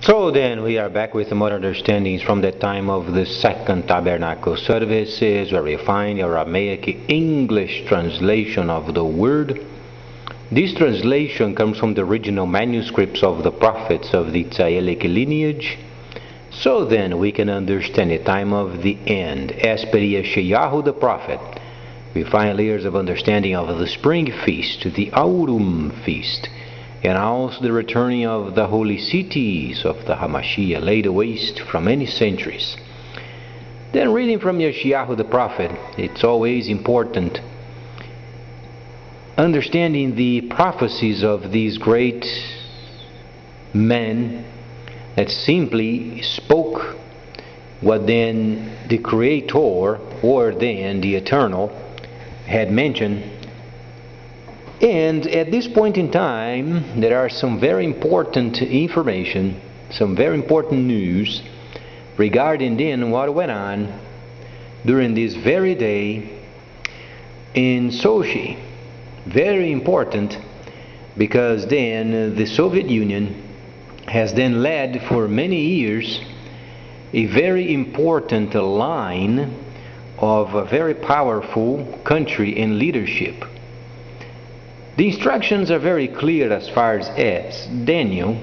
So then we are back with more understandings from the time of the second tabernacle services, where we find Aramaic English translation of the word. This translation comes from the original manuscripts of the prophets of the Israelic lineage. So then we can understand the time of the end. As per Yeshayahu the prophet, we find layers of understanding of the spring feast, the Aurum feast, and also the returning of the holy cities of the Hamashiach laid waste from many centuries. Then reading from Yeshayahu the prophet, it's always important understanding the prophecies of these great men that simply spoke what then the Creator or then the Eternal had mentioned. And at this point in time, there are some very important information, some very important news regarding then what went on during this very day in Sochi. Very important, because then the Soviet Union has then led for many years a very important line of a very powerful country in leadership. The instructions are very clear as far as Daniel,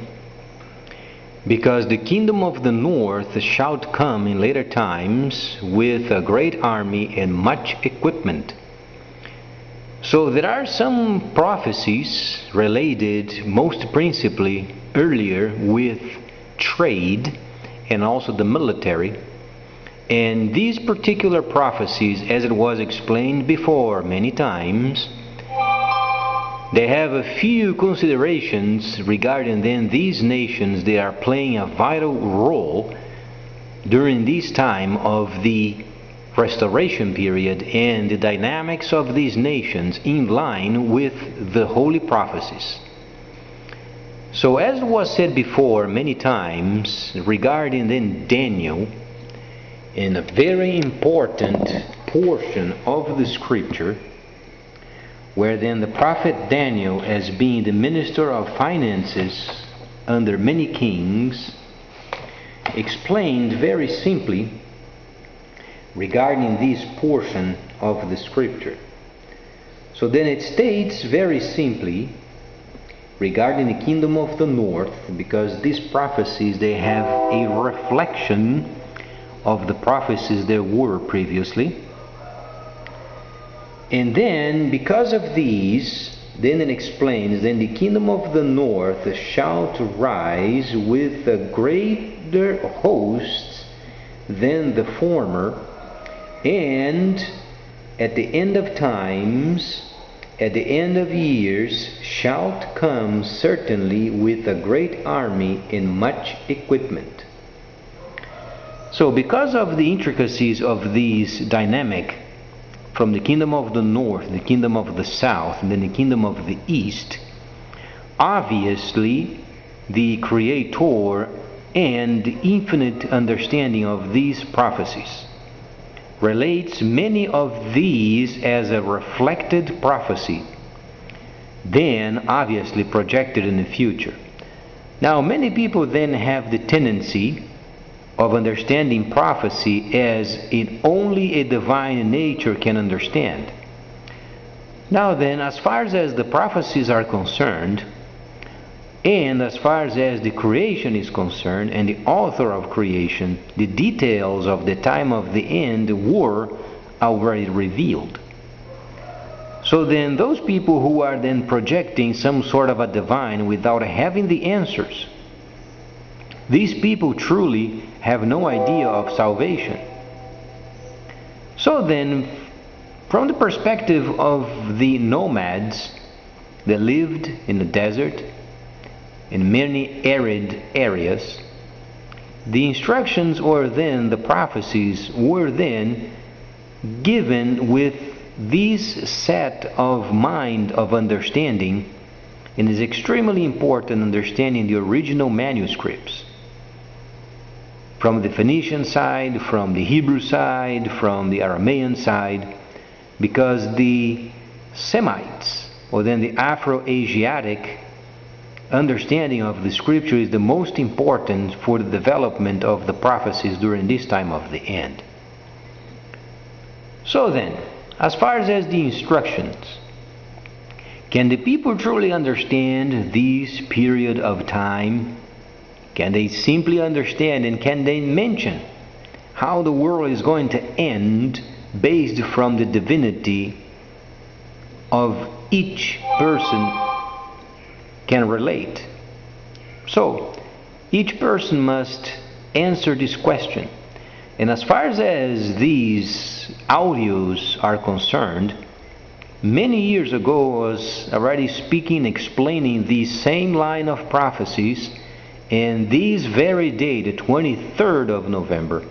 because the kingdom of the north shall come in later times with a great army and much equipment. So there are some prophecies related most principally earlier with trade and also the military. And these particular prophecies, as it was explained before many times, they have a few considerations regarding then these nations. They are playing a vital role during this time of the restoration period and the dynamics of these nations in line with the holy prophecies. So as was said before many times regarding then Daniel, in a very important portion of the scripture, where then the prophet Daniel, as being the minister of finances under many kings, explained very simply regarding this portion of the scripture. So then it states very simply regarding the kingdom of the north, because these prophecies, they have a reflection of the prophecies there were previously. And then because of these, then it explains, then the kingdom of the north shall rise with a greater host than the former, and at the end of times, at the end of years, shalt come certainly with a great army and much equipment. So because of the intricacies of these dynamic from the kingdom of the north, the kingdom of the south, and then the kingdom of the east, obviously the Creator and the infinite understanding of these prophecies relates many of these as a reflected prophecy, then obviously projected in the future. Now many people then have the tendency of understanding prophecy as it only a divine nature can understand. Now then, as far as the prophecies are concerned, and as far as the creation is concerned, and the author of creation, the details of the time of the end were already revealed. So then those people who are then projecting some sort of a divine without having the answers, these people truly have no idea of salvation. So then, from the perspective of the nomads that lived in the desert, in many arid areas, the instructions or then the prophecies were then given with this set of mind of understanding, and is extremely important understanding the original manuscripts. From the Phoenician side, from the Hebrew side, from the Aramaean side, because the Semites, or then the Afro-Asiatic understanding of the scripture is the most important for the development of the prophecies during this time of the end. So then, as far as the instructions, can the people truly understand this period of time? Can they simply understand, and can they mention how the world is going to end based from the divinity of each person can relate? So, each person must answer this question. And as far as these audios are concerned, many years ago I was already speaking, explaining the same line of prophecies, and this very day, the 23rd of November,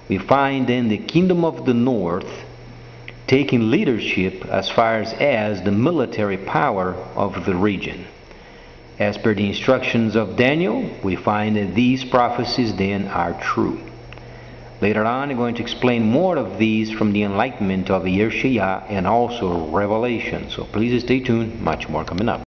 we find then the Kingdom of the North taking leadership as far as the military power of the region. As per the instructions of Daniel, we find that these prophecies then are true. Later on, I'm going to explain more of these from the enlightenment of Yeshua and also Revelation. So please stay tuned, much more coming up.